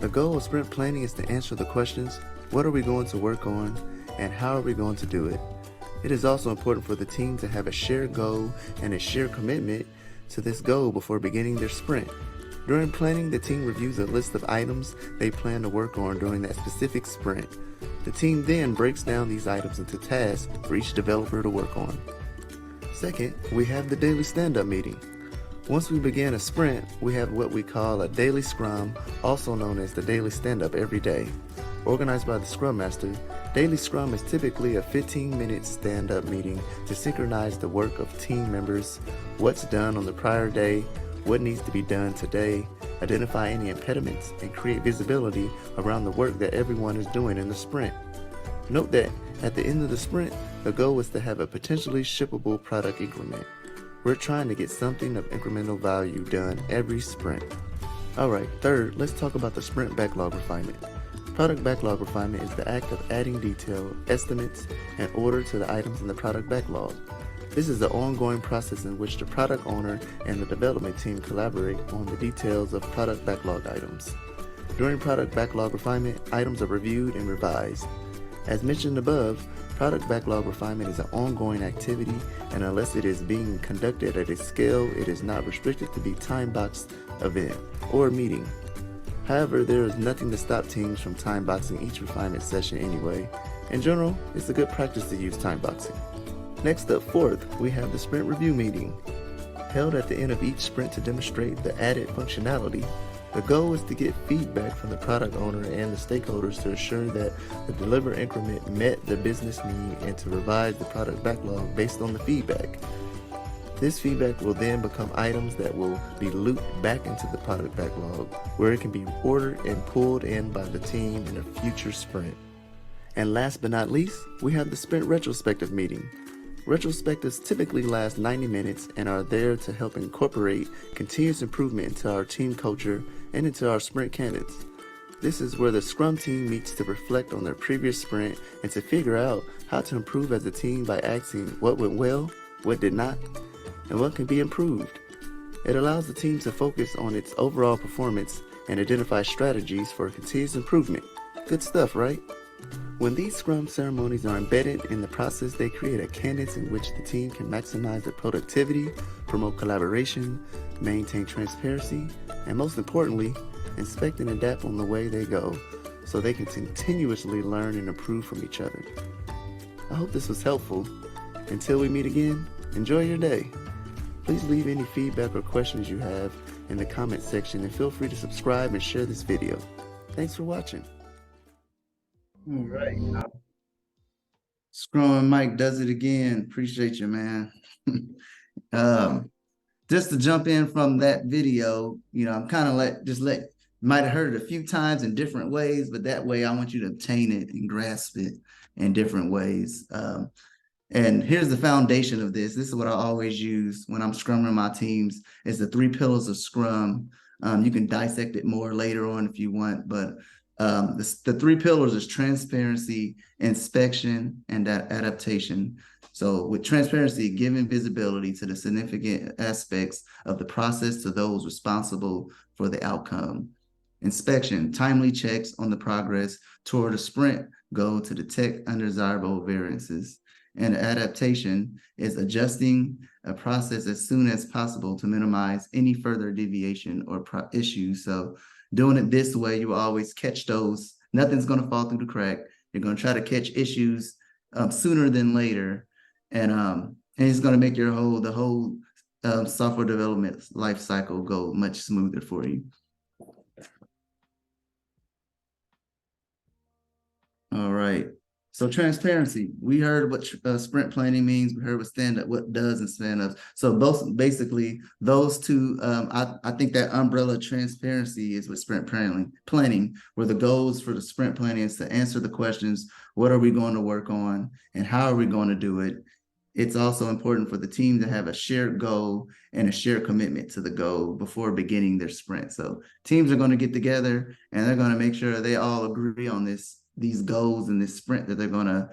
S4: The goal of sprint planning is to answer the questions, what are we going to work on, and how are we going to do it? It is also important for the team to have a shared goal and a shared commitment to this goal before beginning their sprint. During planning, the team reviews a list of items they plan to work on during that specific sprint. The team then breaks down these items into tasks for each developer to work on. Second, we have the daily stand-up meeting. Once we begin a sprint, we have what we call a daily scrum, also known as the daily stand-up every day. Organized by the Scrum Master, Daily Scrum is typically a 15-minute stand-up meeting to synchronize the work of team members, what's done on the prior day, what needs to be done today, identify any impediments, and create visibility around the work that everyone is doing in the sprint. Note that at the end of the sprint, the goal is to have a potentially shippable product increment. We're trying to get something of incremental value done every sprint. Alright, third, let's talk about the sprint backlog refinement. Product backlog refinement is the act of adding detail, estimates, and order to the items in the product backlog. This is the ongoing process in which the product owner and the development team collaborate on the details of product backlog items. During product backlog refinement, items are reviewed and revised. As mentioned above, product backlog refinement is an ongoing activity, and unless it is being conducted at a scale, it is not restricted to be time-boxed event or meeting. However, there is nothing to stop teams from time boxing each refinement session anyway. In general, it's a good practice to use time boxing. Next up, fourth, we have the sprint review meeting. Held at the end of each sprint to demonstrate the added functionality, The goal is to get feedback from the product owner and the stakeholders to ensure that the delivered increment met the business need and to revise the product backlog based on the feedback. This feedback will then become items that will be looped back into the product backlog, where it can be ordered and pulled in by the team in a future sprint. And last but not least, we have the sprint retrospective meeting. Retrospectives typically last 90 minutes and are there to help incorporate continuous improvement into our team culture and into our sprint candidates. This is where the Scrum team meets to reflect on their previous sprint and to figure out how to improve as a team by asking what went well, what did not, and what can be improved. It allows the team to focus on its overall performance and identify strategies for continuous improvement. Good stuff, right? When these Scrum ceremonies are embedded in the process, they create a cadence in which the team can maximize their productivity, promote collaboration, maintain transparency, and most importantly, inspect and adapt on the way they go so they can continuously learn and improve from each other. I hope this was helpful. Until we meet again, enjoy your day. Please leave any feedback or questions you have in the comment section and feel free to subscribe and share this video. Thanks for watching.
S2: All right. Scrum and Mike does it again. Appreciate you, man. Just to jump in from that video, I'm kind of might have heard it a few times in different ways, but that way I want you to obtain it and grasp it in different ways. And here's the foundation of this. This is what I always use when I'm scrumming my teams, is the 3 pillars of Scrum. You can dissect it more later on if you want, but the 3 pillars is transparency, inspection, and adaptation. So with transparency, giving visibility to the significant aspects of the process to those responsible for the outcome. Inspection, timely checks on the progress toward a sprint goal to detect undesirable variances. And adaptation is adjusting a process as soon as possible to minimize any further deviation or issues. So doing it this way, you will always catch those. Nothing's going to fall through the crack. You're going to try to catch issues sooner than later. And it's going to make the whole software development life cycle go much smoother for you. All right. So transparency, we heard what sprint planning means. We heard what does and stand-ups. So those two, I think that umbrella transparency is with sprint planning, where the goals for the sprint planning is to answer the questions, what are we going to work on and how are we going to do it? It's also important for the team to have a shared goal and a shared commitment to the goal before beginning their sprint. So teams are going to get together and they're going to make sure they all agree on these goals in this sprint that they're going to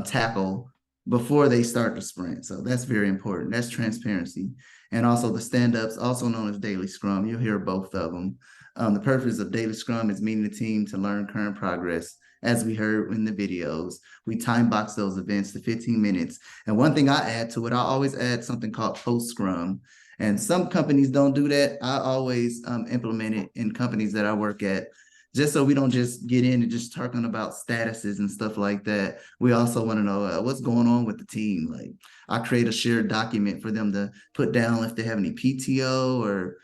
S2: tackle before they start the sprint. So that's very important. That's transparency. And also the stand-ups, also known as daily Scrum. You'll hear both of them. The purpose of daily Scrum is meeting the team to learn current progress. As we heard in the videos, we time box those events to 15 minutes. And one thing I add to it, I always add something called post-Scrum. And some companies don't do that. I always implement it in companies that I work at, just so we don't just get in and just talking about statuses and stuff like that. We also want to know what's going on with the team. Like, I create a shared document for them to put down if they have any PTO or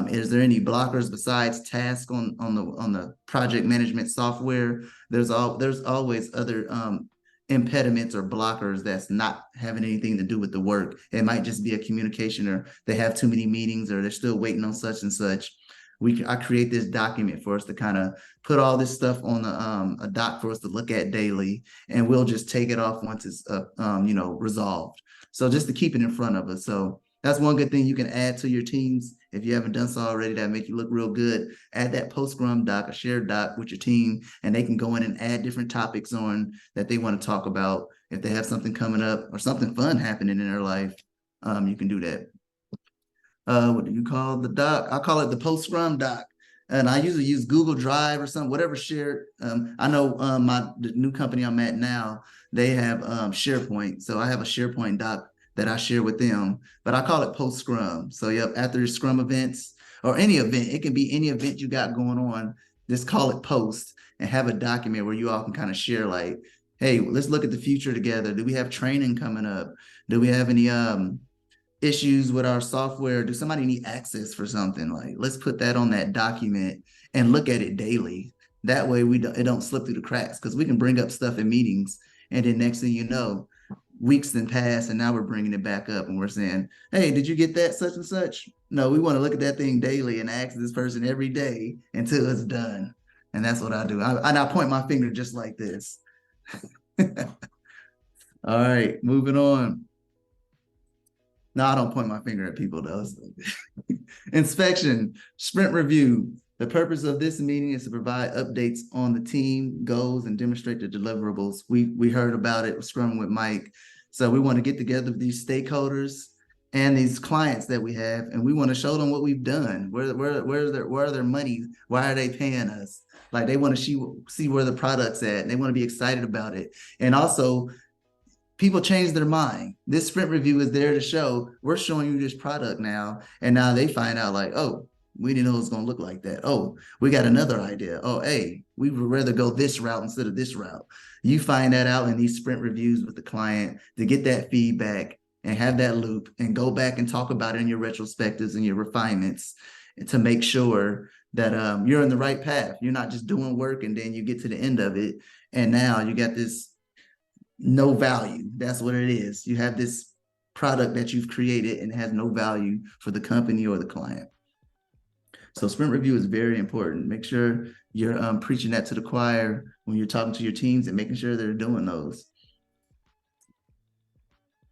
S2: is there any blockers besides tasks on the project management software. There's always other impediments or blockers that's not having anything to do with the work. It might just be a communication, or they have too many meetings, or they're still waiting on such and such. I create this document for us to kind of put all this stuff on a doc for us to look at daily, and we'll just take it off once it's resolved. So just to keep it in front of us. So that's one good thing you can add to your teams. If you haven't done so already, that make you look real good. Add that post-Scrum doc, a shared doc with your team, and they can go in and add different topics on that they want to talk about. If they have something coming up or something fun happening in their life, you can do that. What do you call the doc? I call it the post-Scrum doc. And I usually use Google Drive or something, whatever shared. I know the new company I'm at now, they have SharePoint. So I have a SharePoint doc that I share with them, but I call it post-Scrum. So yep, after your Scrum events or any event, it can be any event you got going on, just call it post and have a document where you all can kind of share, like, hey, let's look at the future together. Do we have training coming up? Do we have any issues with our software? Do somebody need access for something? Like, let's put that on that document and look at it daily. That way it don't slip through the cracks, because we can bring up stuff in meetings, and then next thing you know, weeks then pass, and now we're bringing it back up and we're saying, hey, did you get that such and such? No, we want to look at that thing daily and ask this person every day until it's done. And that's what I do. And I point my finger just like this. All right, moving on. No, I don't point my finger at people though. Inspection, sprint review. The purpose of this meeting is to provide updates on the team goals and demonstrate the deliverables. We heard about it with Scrum with Mike. So we want to get together with these stakeholders and these clients that we have, and we want to show them what we've done. Where are their money? Why are they paying us? Like, they want to see where the product's at, and they want to be excited about it. And also, people change their mind. This sprint review is there to show, we're showing you this product now, and now they find out like, oh, we didn't know it was going to look like that. Oh, we got another idea. Oh, hey, we would rather go this route instead of this route. You find that out in these sprint reviews with the client to get that feedback and have that loop and go back and talk about it in your retrospectives and your refinements, and to make sure that you're in the right path. You're not just doing work and then you get to the end of it, and now you got this no value. That's what it is. You have this product that you've created and it has no value for the company or the client. So sprint review is very important. Make sure you're preaching that to the choir when you're talking to your teams and making sure they're doing those.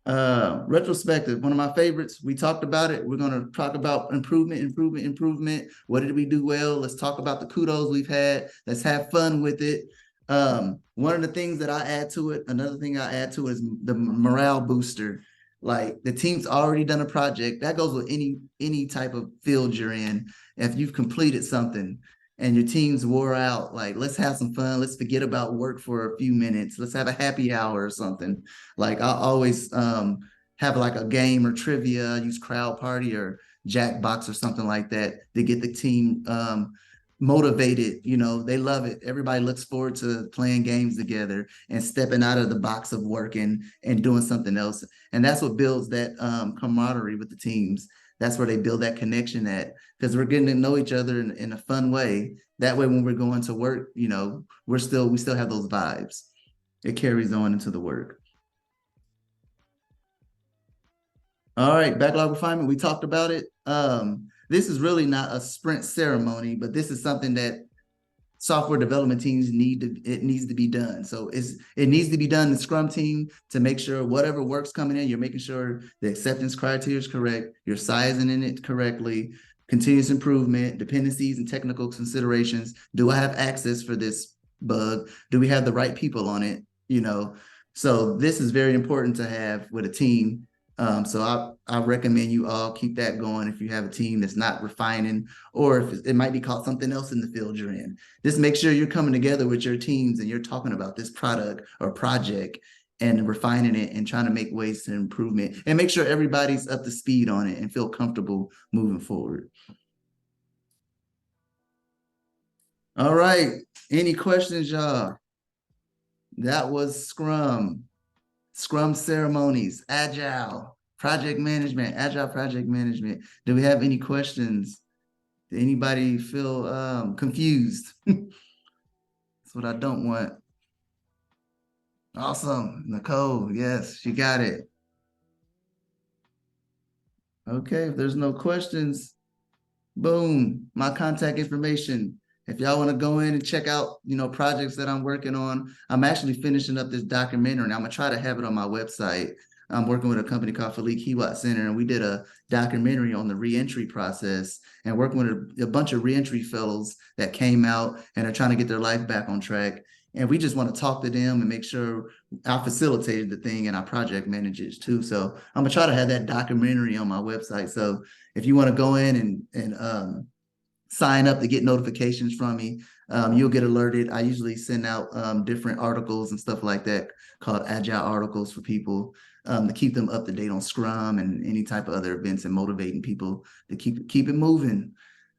S2: Retrospective, one of my favorites. We talked about it. We're going to talk about improvement. What did we do well? Let's talk about the kudos we've had. Let's have fun with it. One of the things that I add to it, another thing I add to it is the morale booster. Like, the team's already done a project. That goes with any type of field you're in. If you've completed something and your team's wore out, like, let's have some fun. Let's forget about work for a few minutes. Let's have a happy hour or something. Like, I always have like a game or trivia, use Crowd Party or Jackbox or something like that to get the team motivated. You know, they love it. Everybody looks forward to playing games together and stepping out of the box of working and doing something else. And that's what builds that camaraderie with the teams. That's where they build that connection at, because we're getting to know each other in a fun way. That way, when we're going to work, you know, we still have those vibes. It carries on into the work. All right, backlog refinement. We talked about it. This is really not a sprint ceremony, but this is something that software development teams needs to be done. So it needs to be done in the Scrum team to make sure whatever work's coming in, you're making sure the acceptance criteria is correct, you're sizing in it correctly, continuous improvement, dependencies and technical considerations. Do I have access for this bug? Do we have the right people on it? You know, so this is very important to have with a team. So I recommend you all keep that going if you have a team that's not refining, or if it might be called something else in the field you're in. Just make sure you're coming together with your teams and you're talking about this product or project and refining it and trying to make ways to improvement, and make sure everybody's up to speed on it and feel comfortable moving forward. All right. Any questions, y'all? That was Scrum ceremonies, Agile Project Management, Agile Project Management. Do we have any questions? Did anybody feel confused? That's what I don't want. Awesome. Nicole, yes, she got it. Okay, if there's no questions, boom, my contact information. If y'all want to go in and check out, you know, projects that I'm working on, I'm actually finishing up this documentary, and I'm gonna try to have it on my website. I'm working with a company called Philippe Hiwat Center, and we did a documentary on the reentry process, and working with a bunch of reentry fellows that came out and are trying to get their life back on track. And we just want to talk to them and make sure I facilitated the thing and I project manage it too. So I'm gonna try to have that documentary on my website. So if you want to go in and sign up to get notifications from me, you'll get alerted. I usually send out different articles and stuff like that called Agile articles for people to keep them up to date on Scrum and any type of other events and motivating people to keep it moving.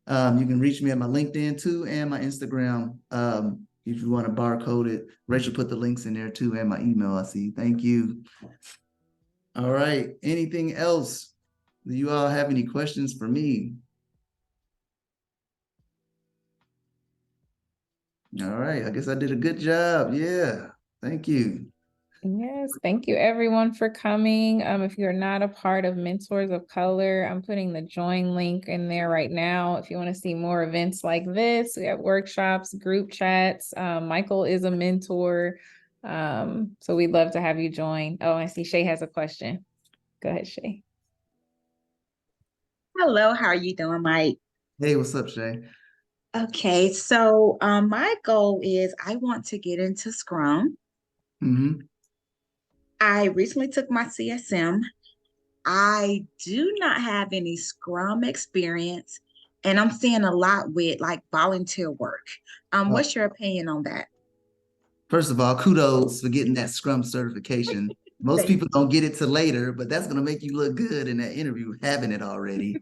S2: You can reach me at my LinkedIn too and my Instagram. If you want to barcode it, Rachel put the links in there too, and my email, I see. Thank you. All right. Anything else? Do you all have any questions for me? All right, I guess I did a good job. Yeah, thank you.
S1: Yes, thank you everyone for coming. If you're not a part of Mentors of Color, I'm putting the join link in there right now. If you want to see more events like this, we have workshops, group chats. Michael is a mentor. So we'd love to have you join. Oh, I see Shay has a question. Go ahead, Shay.
S3: Hello, how are you doing, Mike?
S2: Hey, what's up, Shay?
S3: Okay, so my goal is I want to get into Scrum.
S2: Mm-hmm.
S3: I recently took my CSM. I do not have any Scrum experience, and I'm seeing a lot with like volunteer work. What's your opinion on that?
S2: First of all, kudos for getting that Scrum certification. Most people don't get it till later, but that's gonna make you look good in that interview having it already.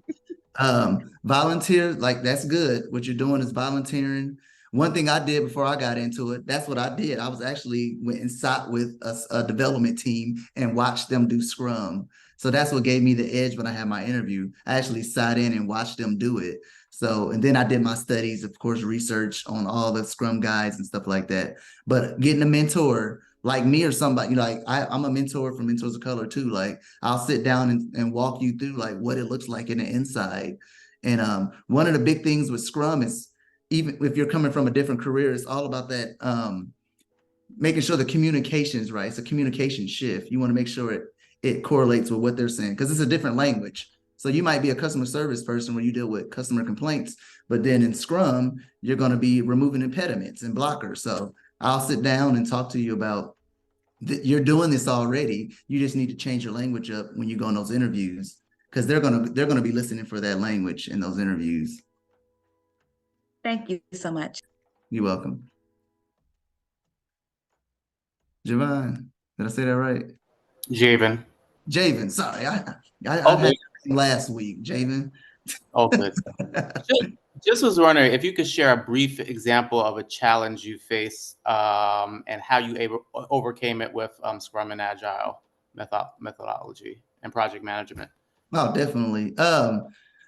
S2: Volunteer, like that's good. What you're doing is volunteering. One thing I did before I got into it, that's what I did. I was actually went and sat with a development team and watched them do Scrum. So that's what gave me the edge when I had my interview. I actually sat in and watched them do it. So, and then I did my studies, of course, research on all the Scrum guides and stuff like that. But getting a mentor like me or somebody, you know, like I'm a mentor for Mentors of Color too. Like I'll sit down and walk you through like what it looks like in the inside. And one of the big things with Scrum is, even if you're coming from a different career, it's all about that making sure the communication is right. It's a communication shift. You want to make sure it correlates with what they're saying because it's a different language. So you might be a customer service person where you deal with customer complaints, but then in Scrum, you're going to be removing impediments and blockers. So I'll sit down and talk to you about you're doing this already. You just need to change your language up when you go on those interviews because they're gonna be listening for that language in those interviews.
S3: Thank you so much.
S2: You're welcome. Javon, did I say that right?
S5: Javen.
S2: Javen, sorry, I
S5: Oh,
S2: had
S5: good.
S2: last week, Javen.
S5: Oh, good. Just was wondering if you could share a brief example of a challenge you faced and how you overcame it with Scrum and Agile methodology and project management.
S2: Oh, definitely.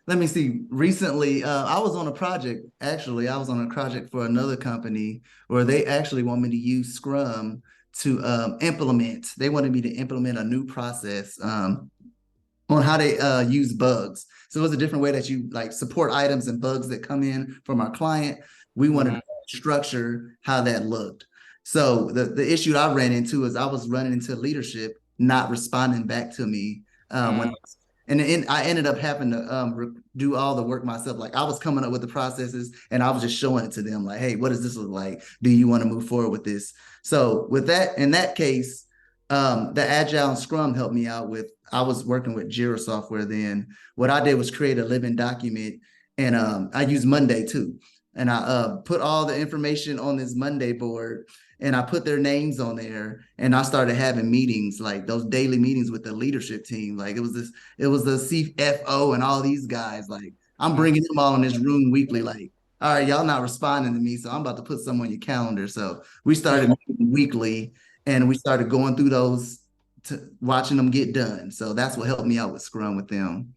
S2: Let me see. Recently, I was on a project. Actually, I was on a project for another company where they actually want me to use Scrum to implement. They wanted me to implement a new process on how they use bugs. So it was a different way that you like support items and bugs that come in from our client. We wanted to structure how that looked. So the issue I ran into is I was running into leadership not responding back to me and I ended up having to do all the work myself. Like I was coming up with the processes and I was just showing it to them like, hey, what does this look like? Do you want to move forward with this? So with that, in that case, the Agile and Scrum helped me out with, I was working with Jira software then. What I did was create a living document and I use Monday too. And I put all the information on this Monday board and I put their names on there and I started having meetings, like those daily meetings with the leadership team. Like it was the CFO and all these guys. Like I'm bringing them all in this room weekly. Like, all right, y'all not responding to me, so I'm about to put some on your calendar. So we started meeting weekly and we started going through those, watching them get done. So that's what helped me out with Scrum with them.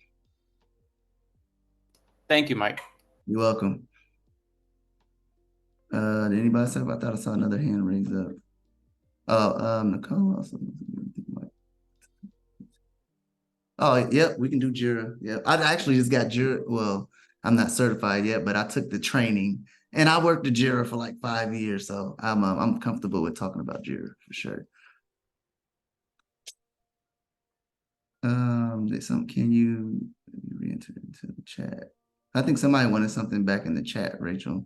S5: Thank you, Mike.
S2: You're welcome. Did anybody say? I thought I saw another hand raised up. Oh, Nicole also. Oh, yep, we can do Jira. Yeah, I actually just got Jira. Well, I'm not certified yet, but I took the training and I worked at Jira for like 5 years, so I'm comfortable with talking about Jira for sure. Can you re-enter into the chat? I think somebody wanted something back in the chat, Rachel.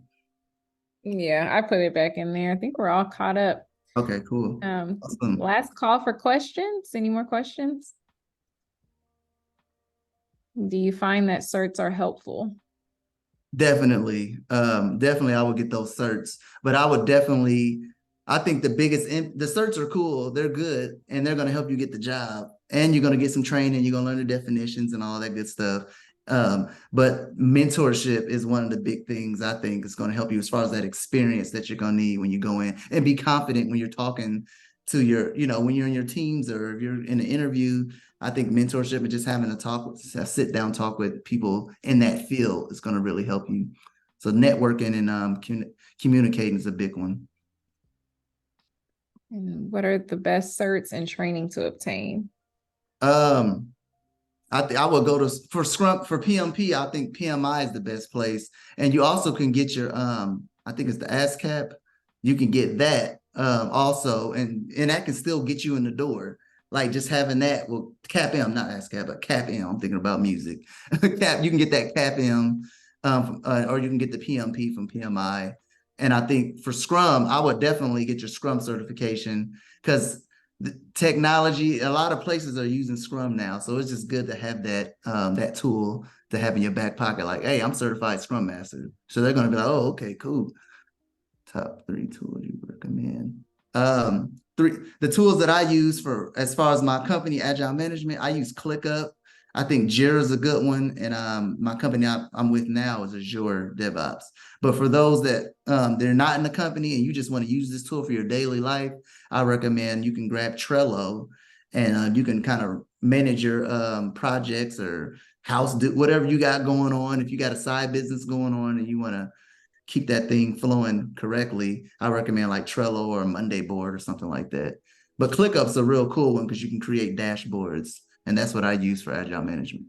S1: Yeah, I put it back in there. I think we're all caught up.
S2: Okay, cool. Awesome.
S1: Last call for questions. Any more questions? Do you find that certs are helpful?
S2: Definitely. Definitely I would get those certs, but I think the certs are cool. They're good and they're going to help you get the job and you're going to get some training. You're going to learn the definitions and all that good stuff. But mentorship is one of the big things I think is going to help you as far as that experience that you're going to need when you go in and be confident when you're talking to your, when you're in your teams or if you're in an interview. I think mentorship and just having a sit down talk with people in that field is going to really help you. So networking and communicating is a big one.
S1: And what are the best certs and training to obtain?
S2: I would go for Scrum, for PMP. I think PMI is the best place, and you also can get your I think it's the ASCAP. You can get that also, and that can still get you in the door. Like just having that, well, CAP-M, not ASCAP, but CAP-M. I'm thinking about music. You can get that CAP-M, or you can get the PMP from PMI. And I think for Scrum, I would definitely get your Scrum certification, because the technology, a lot of places are using Scrum now. So it's just good to have that tool to have in your back pocket. Like, hey, I'm certified Scrum Master. So they're going to be like, oh, okay, cool. Top 3 tools you recommend. The tools that I use for, as far as my company, Agile Management, I use ClickUp. I think Jira is a good one. And my company I'm with now is Azure DevOps. But for those that they're not in the company and you just want to use this tool for your daily life, I recommend you can grab Trello, and you can kind of manage your projects or whatever you got going on. If you got a side business going on and you want to keep that thing flowing correctly, I recommend like Trello or a Monday board or something like that. But ClickUp's a real cool one because you can create dashboards, and that's what I use for Agile Management.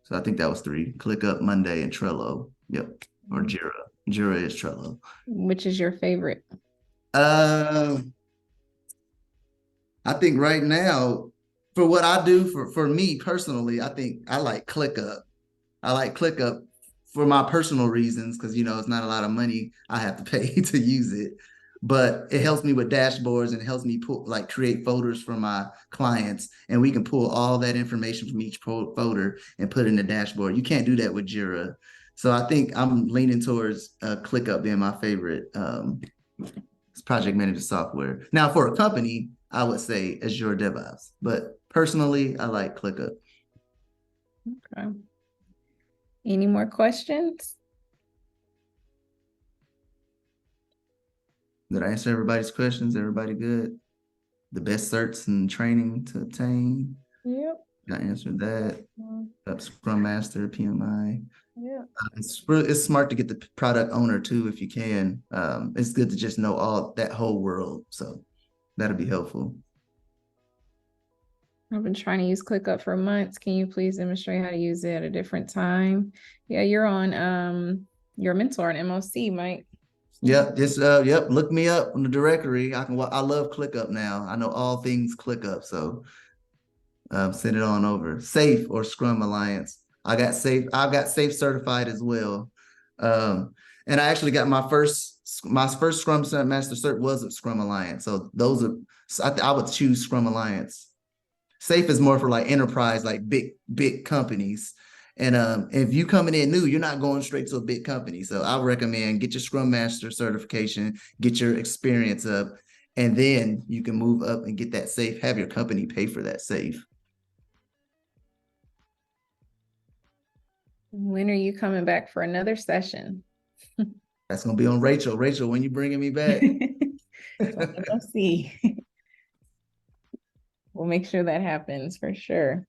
S2: So I think that was 3: ClickUp, Monday, and Trello. Yep, or Jira. Jira is Trello.
S1: Which is your favorite?
S2: I think right now, for what I do, for me personally, I think I like ClickUp. I like ClickUp for my personal reasons, because it's not a lot of money I have to pay to use it, but it helps me with dashboards and helps me create folders for my clients, and we can pull all that information from each folder and put it in the dashboard. You can't do that with Jira. So I think I'm leaning towards ClickUp being my favorite project management software. Now for a company, I would say Azure DevOps, but personally, I like ClickUp.
S1: Okay. Any more questions?
S2: Did I answer everybody's questions? Everybody good? The best certs and training to obtain?
S1: Yep.
S2: I answered that. Scrum Master, PMI.
S1: Yeah.
S2: It's smart to get the product owner too, if you can. It's good to just know that whole world. So that'll be helpful.
S1: I've been trying to use ClickUp for months. Can you please demonstrate how to use it at a different time? Yeah, you're on your mentor on MOC, Mike.
S2: Yep, look me up on the directory. I love ClickUp now. I know all things ClickUp, so send it on over. Safe or Scrum Alliance. I've got Safe certified as well. And I actually got my first Scrum Master cert was at Scrum Alliance. So I would choose Scrum Alliance. Safe is more for like enterprise, like big companies. And if you coming in new, you're not going straight to a big company. So I recommend get your Scrum Master certification, get your experience up, and then you can move up and get that Safe. Have your company pay for that Safe.
S1: When are you coming back for another session?
S2: That's gonna be on Rachel. Rachel, when you bringing me back?
S1: Let's see. We'll make sure that happens for sure.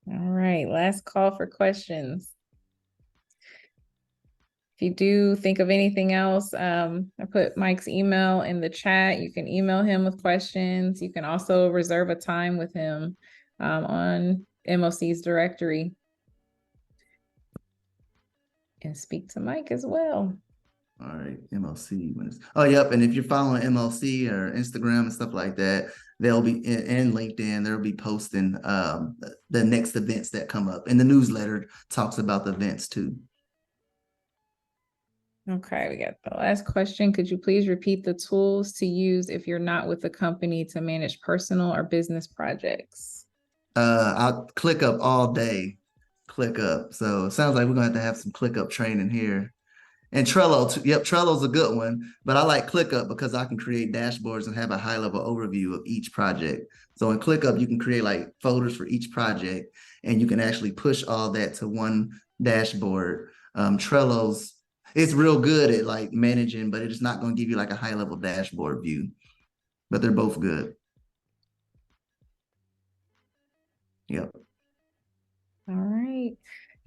S1: All right, last call for questions. If you do think of anything else, I put Mike's email in the chat. You can email him with questions. You can also reserve a time with him on MOC's directory and speak to Mike as well.
S2: All right, MLC. Oh, yep. And if you're following MLC or Instagram and stuff like that, they'll be and LinkedIn, they'll be posting the next events that come up. And the newsletter talks about the events too.
S1: Okay, we got the last question. Could you please repeat the tools to use if you're not with the company to manage personal or business projects?
S2: I'll ClickUp all day. ClickUp. So it sounds like we're gonna have some ClickUp training here. And Trello, too. Yep, Trello's a good one, but I like ClickUp because I can create dashboards and have a high-level overview of each project. So in ClickUp, you can create like folders for each project, and you can actually push all that to one dashboard. Trello's It's real good at like managing, but it's not going to give you like a high level dashboard view. But they're both good. Yep.
S1: All right.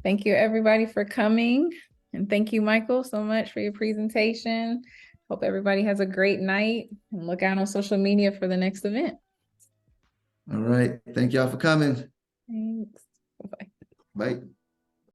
S1: Thank you everybody for coming. And thank you, Michael, so much for your presentation. Hope everybody has a great night and look out on social media for the next event.
S2: All right. Thank y'all for coming.
S1: Thanks. Bye-bye.
S2: Bye.